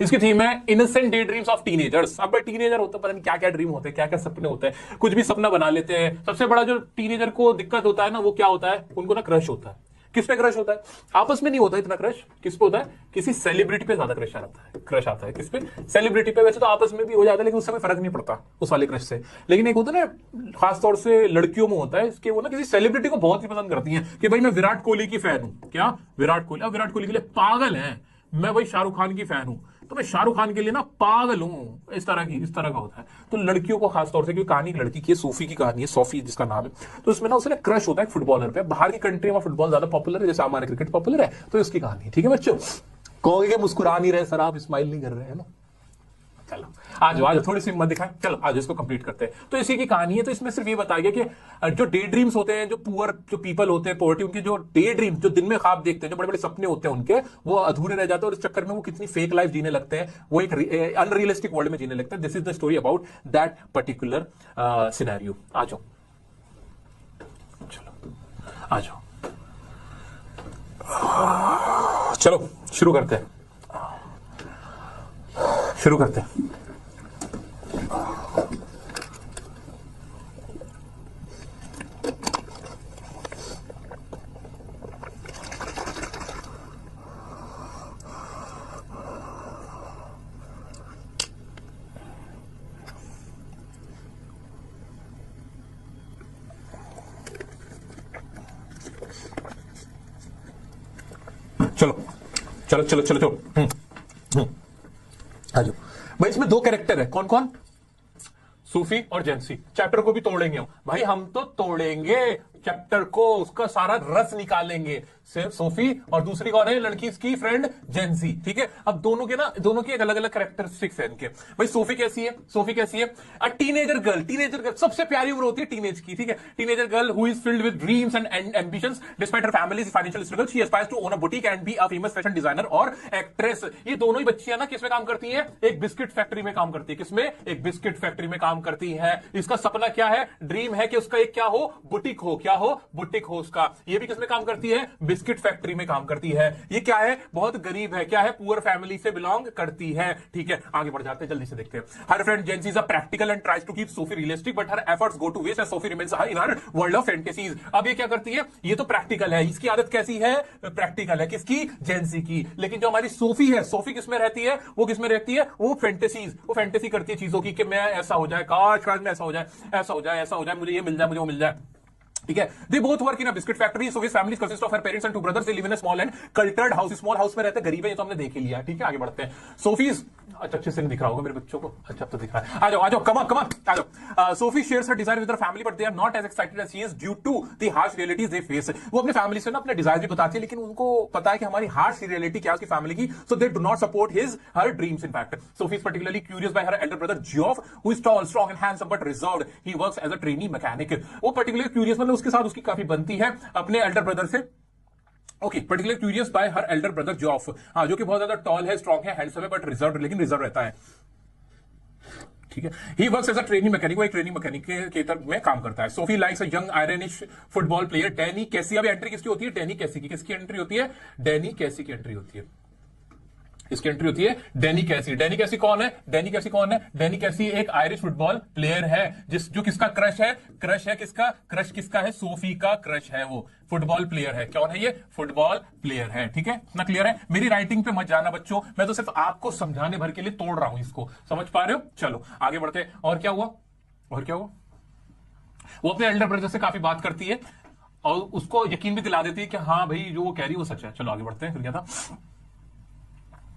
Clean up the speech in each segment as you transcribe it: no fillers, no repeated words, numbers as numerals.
इसकी थीम है innocent day dreams of teenagers. अब भाई टीनेजर होता है, पता नहीं क्या क्या ड्रीम होते हैं, क्या क्या सपने होते हैं, कुछ भी सपना बना लेते हैं। सबसे बड़ा जो टीनेजर को दिक्कत होता है ना, वो क्या होता है, उनको ना क्रश होता है। किस पे क्रश होता है? आपस में नहीं होता इतना क्रश, किस पे होता है? किसी सेलिब्रिटी पे ज्यादा क्रश आता है। क्रश आता है किस पे? सेलिब्रिटी पे। वैसे तो आपस में भी हो जाता है, लेकिन उससे कोई फर्क नहीं पड़ता उस वाले क्रश से। लेकिन एक होता है ना, खासतौर से लड़कियों में होता है इसके, वो ना किसी सेलिब्रिटी को बहुत ही पसंद करती हैं कि भाई मैं विराट कोहली की फैन हूं। क्या विराट कोहली? अब विराट कोहली के लिए पागल है। मैं भाई शाहरुख खान की फैन हूं, तो मैं शाहरुख खान के लिए ना पागल हूं। इस तरह का होता है। तो लड़कियों को खासतौर से, क्योंकि कहानी एक लड़की की है, सोफी की कहानी है, सोफी जिसका नाम है। तो इसमें ना उसने क्रश होता है फुटबॉलर पे। बाहर की कंट्री में फुटबॉल ज्यादा पॉपुलर है, जैसे हमारे क्रिकेट पॉपुलर है, तो इसकी कहानी है। ठीक है बच्चों, कहोगे कि मुस्कुरा नहीं रहे सर आप, स्माइल नहीं कर रहे हैं ना। चलो आज थोड़ी सी हिम्मत दिखाएं। चलो आज इसको कंप्लीट करते हैं। तो इसी की कहानी है। तो इसमें सिर्फ ये बताया गया कि जो डे ड्रीम्स होते हैं, जो पुअर जो पीपल होते हैं, पोवर्टी, उनके जो डे ड्रीम, जो दिन में ख्वाब देखते हैं, जो बड़े बड़े सपने होते हैं उनके, वो अधूरे रह जाते हैं और इस चक्कर में वो कितनी फेक लाइफ जीने लगते हैं, वो एक अनरियलिस्टिक वर्ल्ड में जीने लगते हैं। This is the story about that particular scenario. आ जाओ, चलो आ जाओ, चलो शुरू करते हैं। चलो आ जाओ भाई। इसमें दो कैरेक्टर है, कौन कौन? सूफी और जेंसी। चैप्टर को भी तोड़ेंगे हम भाई, हम तो तोड़ेंगे चैप्टर को, उसका सारा रस निकालेंगे। सिर्फ सोफी और दूसरी कौन है? लड़की इसकी फ्रेंड जेंसी। ठीक है, अब दोनों की एक अलग अलग कैरेक्टरिस्टिक्स है इनके। भाई सोफी कैसी है? अ टीनेजर गर्ल सबसे प्यारी उम्र होती है टीनेज की। ठीक है, teenager girl who is filled with dreams and ambitions despite her family's financial struggle. She aspires to own a boutique and be a famous fashion designer और एक्ट्रेस। ये दोनों ही बच्चियां ना किसमें काम करती हैं? एक बिस्किट फैक्ट्री में काम करती है। किसमें? एक बिस्किट फैक्ट्री में काम करती है। इसका सपना क्या है? ड्रीम है कि उसका एक क्या हो? बुटीक हो। क्या हो? बुटीक हो उसका। ये भी किसमें काम करती है? बिस्किट फैक्ट्री में काम करती है। ये क्या है? बहुत गरीब है। क्या है? पुअर फैमिली से बिलोंग करती है। ठीक है, आगे बढ़ जाते हैं, जल्दी से देखते हैं। Her friend Jency is a practical and tries to keep Sophie realistic but her efforts go to waste as Sophie remains in her world of fantasies. अब ये क्या करती है? ये तो प्रैक्टिकल है, इसकी आदत कैसी है? प्रैक्टिकल है। किसकी? जेंसी की। लेकिन जो हमारी सोफी है, सोफी किसमें रहती है? वो किसमें रहती है? वो फैंटेसीज, वो फैंटेसी करती है चीजों की कि मैं ऐसा हो जाए, काश में ऐसा हो जाए, मुझे ये मिल जाए, मुझे वो मिल जाए। ठीक है, they both work in a biscuit factory. So his family consist of her parents and two brothers. They live in a small and cultured house. Small house में रहते हैं, गरीब है, ये तो हमने देख ही लिया। ठीक है, आगे बढ़ते हैं। सोफीज, अच्छा अच्छे से नहीं दिख रहा होगा मेरे बच्चों को, अच्छा अब तो दिख रहा है। आ जाओ कम ऑन आ जाओ। Sophie shares her desire with her family but they are not as excited as she is due to the harsh realities they face. वो अपने फैमिली से ना अपने डिजायर भी बताती है, लेकिन उनको पता है कि हमारी हार्श रियलिटी क्या है उसकी फैमिली की। So they do not support her dreams. In fact Sophie is particularly curious by her elder brother Geoff who is tall, strong and handsome but reserved. He works as a trainee mechanic. वो particularly curious, मतलब उसके साथ उसकी काफी बनती है अपने elder brother से। Okay, particular curious by her elder brother Geoff, हाँ, जो कि बहुत ज्यादा टॉल है, स्ट्रांग है, हैंडसम है, बट रिजर्व, लेकिन रिजर्व रहता है। ठीक है, he works as a training mechanic, वो एक ट्रेनिंग मैकेनिक के तरफ में काम करता है। Sophie likes a young Irish football player Danny Casey. अब एंट्री किसकी होती है? डैनी कैसी की। किसकी एंट्री होती है? डैनी कैसी की एंट्री होती है। इसकी एंट्री होती है डैनी कैसी। डैनी कैसी कौन है? डैनी कैसी एक आयरिश फुटबॉल प्लेयर है, जो किसका क्रश है? क्रश किसका है? सोफी का क्रश है। वो फुटबॉल प्लेयर है। कौन है ये? फुटबॉल प्लेयर है। ठीक है, इतना क्लियर है? मेरी राइटिंग पे मत जाना बच्चों, मैं तो सिर्फ आपको समझाने भर के लिए तोड़ रहा हूं इसको, समझ पा रहे हो? चलो आगे बढ़ते हैं। और क्या हुआ? वो अपने एल्डर ब्रदर से काफी बात करती है और उसको यकीन भी दिला देती है कि हाँ भाई जो वो कह रही है वो सच है। चलो आगे बढ़ते हैं। फिर क्या था?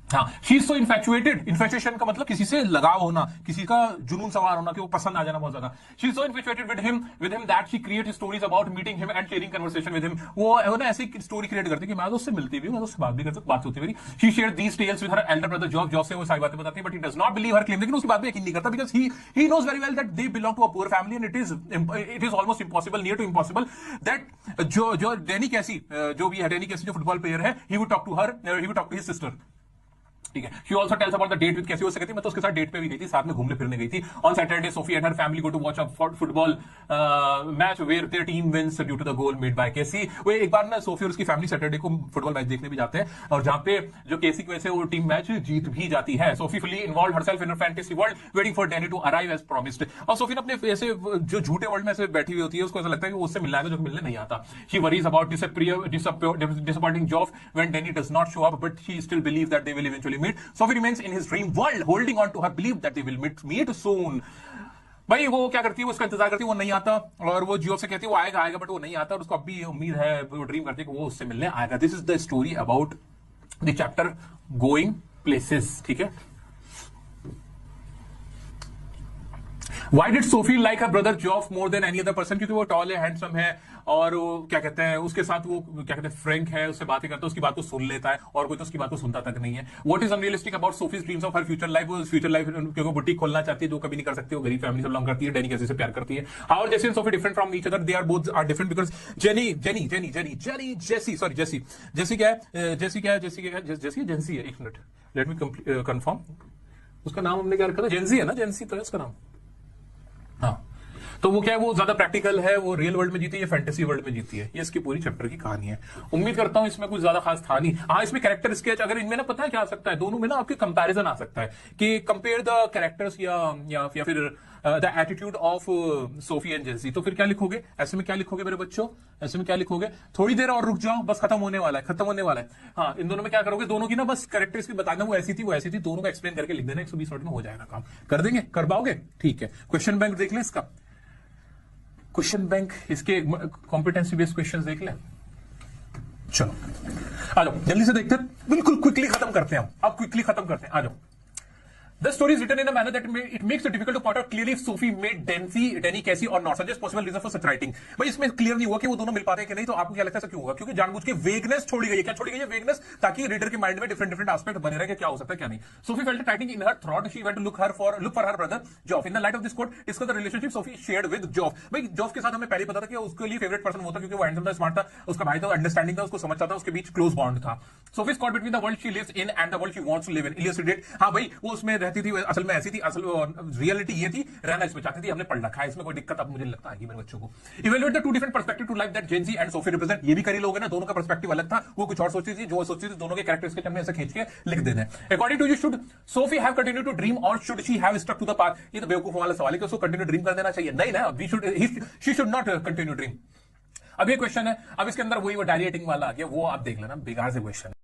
हाँ, she is so infatuated. Infatuation का मतलब किसी से लगाव होना, किसी का जुनून सवार होना, कि वो पसंद आ जाना बहुत ज्यादा। She is so infatuated with him that she create stories about meeting him and sharing conversation with him. वो ना ऐसी स्टोरी क्रिएट करती है कि मैं तो उससे मिलती भी हूं, मैं तो उससे बात भी करती हूं, बात होती है मेरी। She share these tales with her elder brother Job से वो सारी बातें बताती है, but he does not believe her claim. लेकिन उसकी बात में यकीन नहीं करता, because he knows very well that they belong to a poor family and it is almost impossible, near to impossible that जो डैनी कैसी जो भी है, डैनी कैसी जो फुटबॉल प्लेयर है, he would talk to his sister. ठीक है। She also tells about the date with Casey, उससे कहती मैं तो उसके साथ डेट पे भी गई थी, साथ में घूमने फिरने गई थी। On Saturday Sophie and her family go to watch a football match where their team wins due to the goal made by Casey. वो एक बार ना सोफी और उसकी फैमिली सैटरडे को फुटबॉल मैच देखने भी जाते हैं और जहां पे जो केसी की वजह से वो टीम मैच जीत भी जाती है। Sophie fully involve herself in fantasy world waiting for Danny to arrive as promised. और सोफी ने अपने ऐसे जो झूठे वर्ल्ड में ऐसे बैठी हुई होती है, उसको ऐसा लगता है कि वो उससे मिलना है जो मिलने नहीं आता। She worries about disappointing Geoff when Danny does not show up, but she still believes that they will eventually meet. Sophie remains in his dream world, holding on to her belief that they will meet soon. भाई वो क्या करती है, वो उसका इंतजार करती है, वो नहीं आता और वो जियो से कहती है वो आएगा आएगा, बट वो नहीं आता और उसको अब भी उम्मीद है, वो ड्रीम करती है कि वो उससे मिलने आएगा। This is the story about the chapter going places, ठीक है। Why did Sophie like her brother Geoff more than any other person? क्योंकि वो टॉल है, हैंडसम है और वो क्या कहते हैं, उसके साथ वो क्या कहते हैं फ्रैंक है, उससे बातें करता है, उसकी बात को सुन लेता है और कोई तो उसकी बात को सुनता तक नहीं है। What is unrealistic about Sophie's dreams of her future life? वो फ्यूचर लाइफ क्योंकि बुटीक खोलना चाहती है जो कभी नहीं कर सकती, वो गरीब फैमिली से बिलोंग करती है, डैनी कैसे से प्यार करती है। How are Jessie and Sophie different from each other? They are both are different because Jessie है, एक मिनट, लेट मी कंफर्म, उसका नाम हमने क्या रखा था, जेंसी है ना, जेंसी तो है उसका नाम। हाँ, तो वो क्या है, वो ज्यादा प्रैक्टिकल है, वो रियल वर्ल्ड में जीती है, फैंटेसी वर्ल्ड में जीती है। ये इसकी पूरी चैप्टर की कहानी है। उम्मीद करता हूं इसमें कुछ ज्यादा खास था नहीं। हाँ, इसमें कैरेक्टर स्केच, अगर इनमें ना पता है क्या आ सकता है, दोनों में ना आपके कंपैरिजन आ सकता है कि कंपेयर द कैरेक्टर्स या फिर the attitude of Sophie and Jancy. तो फिर क्या लिखोगे, ऐसे में क्या लिखोगे मेरे बच्चों, ऐसे में क्या लिखोगे, थोड़ी देर और रुक जाओ, बस खत्म होने वाला है। हाँ, इन दोनों में क्या करोगे, दोनों की ना बस कैरेक्टर्स की बताना, वो ऐसी थी, दोनों को एक्सप्लेन करके लिख देना, 120 मिनट में हो जाएगा काम। कर देंगे, कर पाओगे, ठीक है। क्वेश्चन बैंक देख लें इसका, क्वेश्चन बैंक इसके कॉम्पिटेंसी बेस्ड क्वेश्चंस देख लें। चलो आ जाओ, जल्दी से देखते हैं, बिल्कुल क्विकली खत्म करते हैं, अब क्विकली खत्म करते हैं, आ जाओ। The story is written in a manner that it makes it difficult to point out clearly if Sophie made Danny, Cassie or not. Suggest possible reason for such writing. भाई इसमें क्लियर नहीं हुआ कि वो दोनों मिल पाते हैं कि नहीं, तो आपको क्या लगता है ऐसा क्यों होगा? क्योंकि जानबूझ के वेगनेस छोड़ी गई है। क्या छोड़ी गई है? वेगनेस, ताकि रीडर के माइंड में डिफरेंट एस्पेक्ट बने रहे कि क्या हो सकता है क्या नहीं। Sophie felt writing in her throat. She went to look for her brother Geoff. In the light of this quote, discuss the relationship Sophie shared with Geoff. भाई Geoff के साथ हमें पहले पता था कि उसके लिए फेवरेट पर्सन वो था क्योंकि वो हैंडसम था, स्मार्ट था, उसका भाई था, अंडरस्टैंडिंग था, उसको समझता था, उसके बीच क्लोज बॉन्ड था। Sophie's caught between the world she lives in and the world she wants to live in. Illustrated, हाँ भाई वो उसमें रहती थी, असल में ऐसी थी, असल रियलिटी ये थी, रहना इसमें चाहती थी, हमने पढ़ रखा है, इसमें कोई दिक्कत अब मुझे लगता है मेरे बच्चों को। Evaluate the two different perspective to life that Jency and Sophie represent. ये भी करी लोगे ना, दोनों का पर्सपेक्टिव अलग था, वो कुछ और सोचती थी, जो सोचती थी, दोनों के कैरेक्टर्स के हमने ऐसे खींच के लिख देना है। According to you, should Sophie have continue to dream और should she have stuck to the path? ये तो बेवकूफ वाला सवाल है कि उसको कंटिन्यू ड्रीम कर देना चाहिए। नहीं ना, she should not continue dream. अब ये क्वेश्चन है, अब इसके अंदर वही वो डायरी एटिंग वाला आ गया, वो आप देख लेना, बेकार से क्वेश्चन है।